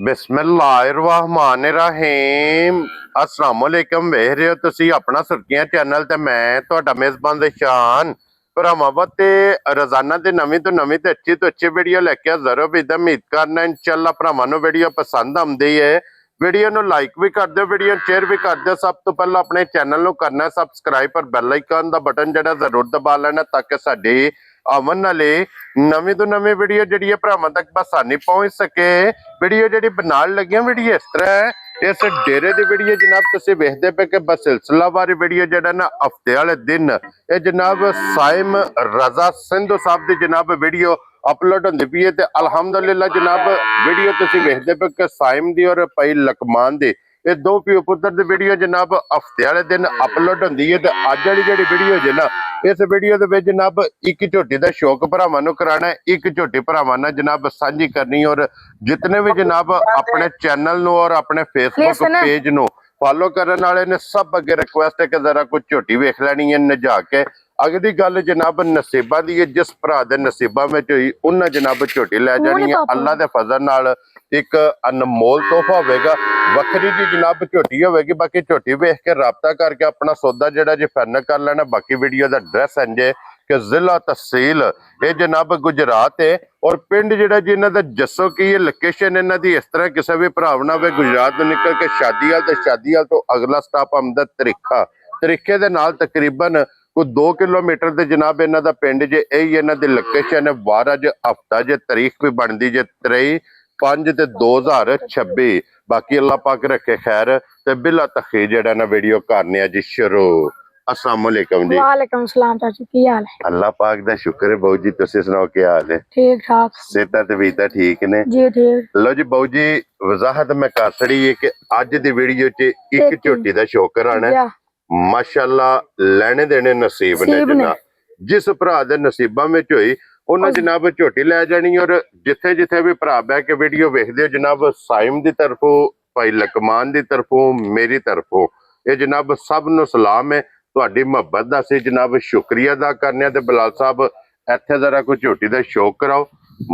बिस्मिल्लाहिर्रहमानिर्रहीम अस्सलाम वालेकुम। वेख रहे हो तुसी अपना सुर्खियां चैनल ते मैं तुहाडा मेजबान शान भरावां ते रोजाना दी नवीं तो अच्छी वीडियो लेके हाज़र हो। उम्मीद करना इंशाअल्लाह भरावां नूं वीडियो पसंद आउंदी है। वीडियो नूं लाइक भी कर दो, वीडियो शेयर भी कर दो। सब तो पहला अपने चैनल नूं करना सबसक्राइब और बेल आइकन दा बटन जिहड़ा जरूर दबा लेना ताकि साडी आवन वाली नवीं तो नवीं वीडियो जिहड़ी भरावां तक आसानी पहुंच सके। वीडियो जिहड़ी बनाउण लगे वीडियो इस तरह है, इस डेरे की वीडियो जनाब तुसीं वेखदे पे कि बस सिलसिलावार वीडियो जिहड़ा ना हफ्ते वाले दिन ये जनाब साइम रजा सिंधु साहब की जनाब वीडियो अपलोड होंदी पई है। अल्हम्दुलिल्लाह जनाब वीडियो तुसीं वेखदे पे कि साइम दी और भाई लकमान दी ये दो प्यो पुत्र दी वीडियो जनाब हफ्ते वाले दिन अपलोड होंदी है। ते अज वाली जिहड़ी वीडियो है ना इस वीडियो दे विच जनाब एक झोटी दा शौक भरावां नूं कराना है, एक झोटी भरावां नाल जनाब साझी करनी। और जितने भी जनाब अपने चैनल नूं और अपने फेसबुक पेज नूं फॉलो करने वाले ने सब अगे रिक्वेस्ट है कि जरा कुछ झोटी वेख लैनी है नजा के। अगली गल जनाब नसीबा दी है, जिस भरा दे नसीबा में हुई उन्हें जनाब झोटी लै जानी है। अल्लाह दे फजल नाल एक अनमोल तोहफा होगा, वखरी जी जनाब झोटी होगी। बाकी झोटी वेख के राबता करके अपना सौदा जिहड़ा जी फाइनल कर लेना। बाकी वीडियो का एड्रैस इंजे कि जिला तहसील ये जनाब गुजरात है और पिंड जिहड़ा जी इन्हां दा जस्सो की है। लोकेशन इन्हां दी इस तरह किसी भी भराव ना वे गुजरात तो निकल के शादीवाल ते शादीवाल तो अगला स्टॉप आउंदा तरीखा, तरीखे दे नाल तकरीबन कोई 2 किलोमीटर ते जनाब इन्हां दा पिंड जे यही इन्हां दी लोकेशन है। वार अज हफ्ता जे तारीख भी बनदी जे 23/5/2026। बाकी अल्लाह पाक रखे खैर ते बिला तखी जेड़ा ना वीडियो करने जी शुरू। अस्सलाम वालेकुम जी। वालेकुम सलाम चाचू, की हाल है? अल्लाह पाक दा शुक्र है बाऊ जी, तुसी सुनाओ क्या हाल है? ठीक ठाक सेहत तबीयत ठीक ने जी? ठीक। लो जी बाऊ जी वजाहत मैं कर छड़ी है कि अज दी वीडियो च एक झोटी दा शौक कराना है। माशाअल्लाह लेने देने नसीब ने जना जिस भरा दे नसीबा में होई उन्हें जनाब झोटी लै जानी। और जिथे जिथे भी भरा बह के वीडियो वेखदे हो जनाब साइम दी तरफों भाई लकमान दी तरफों मेरी तरफों ये जनाब सब नूं सलाम है। तुहाडी मुहब्बत दा असीं जनाब शुक्रिया अदा करने ते बिलाल साहब इत्थे जरा कोई झोटी दा शौक कराओ।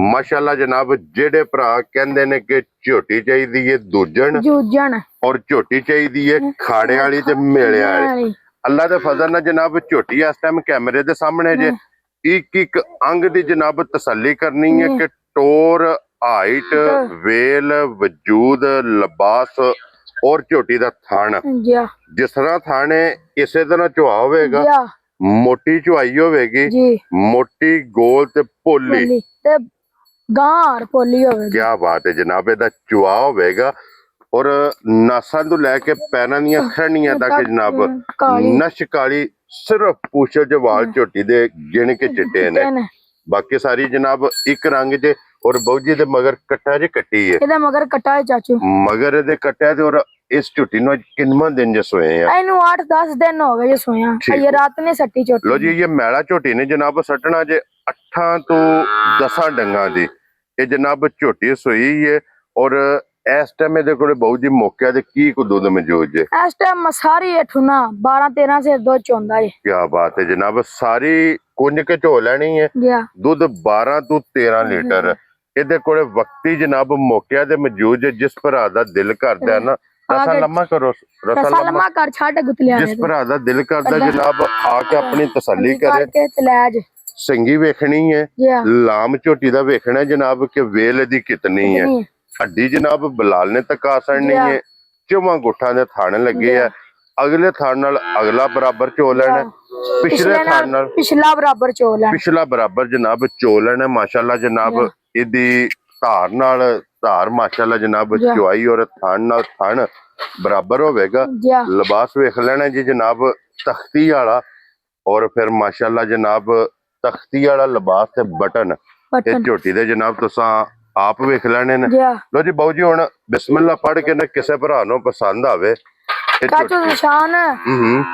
माशाअल्लाह जनाब जेड़े भरा कहंदे ने कि झोटी चाहिदी है दूजन और झोटी चाहिदी है खाड़े वाली ते मेले वाली। अल्लाह दे फजल नाल जनाब झोटी इस टाइम कैमरे दे सामने जे एक एक अंग दी जनाब तसल्ली करनी है कि टोर हाइट वेल वजूद लिबास और झोटी दा थान जिस तरह थान है इसे तरह चुहा होगा, मोटी चुहाई होगी, मोटी गोल ते पोली गार पोली होगी। क्या बात है जनाब, इहदा चुहा होगा और नासा तो लैके पैरों दी खड़नियां तक जनाब नश काली, सिर्फ पूछो जो वाल झोटी दे गिन के चिट्टे ने। बाकी सारी जनाब एक रंग जे और बहु जी दे मगर कट्टा जे कट्टी है। इहदा मगर कट्टा है चाचू, मगर दे कट्टा है। और इस झोटी नु किन्ना दिन जे सोए हैं? इनु 8-10 दिन हो गए जे सोया। ये रात ने सट्टी झोटी। लो जी ये मैला झोटी ने जनाब सटना जे 8 तो 10 डंगा दी ये जनाब झोटी सोई है। और इस टाइम दे कोले बहु जी मौके दे की को दूध मौजूद है? इस टाइम सारी ठुना 12-13 से दूध चोंदा है। क्या बात है जनाब, सारी कुंज के चो लेनी है दूध 12 तो 13 लीटर। इहदे कोले वक्ती जनाब मौके दे मौजूद है। जिस भरा दा दिल करदा है ना रसा लम्मा करो, रसा लम्मा कर छाड़ गुतलियां। जिस भरा दा दिल करदा जनाब आके अपनी तसल्ली करे। संगी वेखनी है, लाम झोटी दा वेखना है जनाब के वेल दी कितनी है। हड्डी जनाब बिलाल ने तका सड़नी है। चौवां गुठा दे थान लगे है। अगले थान नाल अगला बराबर चो लेना, पिछले थान नाल पिछला बराबर चो लेना, पिछला बराबर जनाब चो लेना। माशाअल्लाह जनाब इदी धार नाल धार माशाअल्लाह जनाब चुआई और थान नाल थान बराबर होवेगा। लिबास वेख लेना जी जनाब तख्ती वाला और फिर माशाअल्लाह जनाब तख्ती वाला लिबास ते बटन ये झोटी दे जनाब तुसां आप वेख लेने ने। लो जी बाऊ जी हुण बिस्मिल्लाह पढ़ के ना किसे भरा नु पसंद आवे। चाचू निशान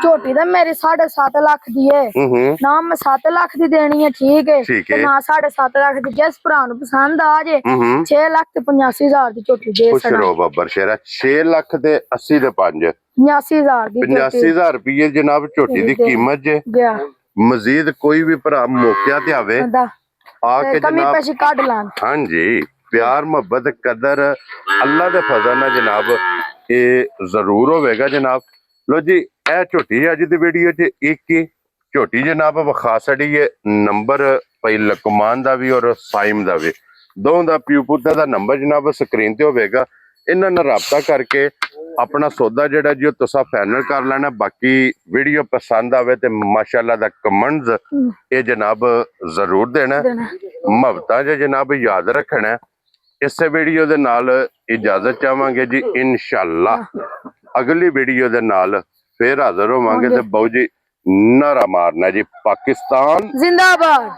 झोटी दा मेरी 7.5 लाख दी है ना, मैं 7 लाख दी देनी है। ठीक है ना 7.5 लाख दी जिस भरा नु पसंद आ जे 6,85,000 दी झोटी दे खुश रहो बाबर शेरा। 6 लाख दे 80 दे 5 85,000 दी 85,000 रुपये जनाब झोटी दी कीमत जे। मजीद कोई भी भरा मौके ते आवे आके कमी पेशी काट लान। हाँ जी ਪਿਆਰ ਮੁਹੱਬਤ ਕਦਰ ਅੱਲਾ ਦੇ ਫਜ਼ਲ ਨਾਲ ਜਨਾਬ ਇਹ ਜ਼ਰੂਰ ਹੋਵੇਗਾ ਜਨਾਬ। ਲੋ ਜੀ ਇਹ ਝੋਟੀ ਅੱਜ ਦੀ ਵੀਡੀਓ 'ਚ ਇੱਕ ਹੀ ਝੋਟੀ ਜਨਾਬ ਵਿਖਾ ਛੜੀ ਹੈ। ਨੰਬਰ ਪਈ ਲਕਮਾਨ ਦਾ ਵੀ ਔਰ ਸਾਇਮ ਦਾ ਵੀ, ਦੋਵਾਂ ਦਾ ਪਿਓ ਪੁੱਤਾਂ ਦਾ ਨੰਬਰ ਜਨਾਬ ਸਕਰੀਨ ਤੇ ਹੋਵੇਗਾ। ਇਹਨਾਂ ਨਾਲ ਰਾਬਤਾ ਕਰਕੇ ਆਪਣਾ ਸੌਦਾ ਜਿਹੜਾ ਜੀ ਉਹ ਤੁਸੀਂ ਫਾਈਨਲ ਕਰ ਲੈਣਾ। ਬਾਕੀ ਵੀਡੀਓ ਪਸੰਦ ਆਵੇ ਤੇ ਮਾਸ਼ਾਅੱਲਾ ਦਾ ਕਮੈਂਟਸ ਇਹ ਜਨਾਬ ਜ਼ਰੂਰ ਦੇਣਾ। ਮੁਹੱਬਤਾਂ ਜੇ ਜਨਾਬ ਯਾਦ ਰੱਖਣਾ। ਇਸੇ ਵੀਡੀਓ ਦੇ ਨਾਲ ਇਜਾਜ਼ਤ ਚਾਹਾਂਗੇ ਜੀ, ਇਨਸ਼ਾਅੱਲਾ ਅਗਲੀ ਵੀਡੀਓ ਦੇ ਨਾਲ ਫੇਰ ਹਾਜ਼ਰ ਹੋਵਾਂਗੇ। ਤੇ ਬਾਊ ਜੀ ਨਾਰਾ ਮਾਰਨਾ ਜੀ, ਪਾਕਿਸਤਾਨ जिंदाबाद।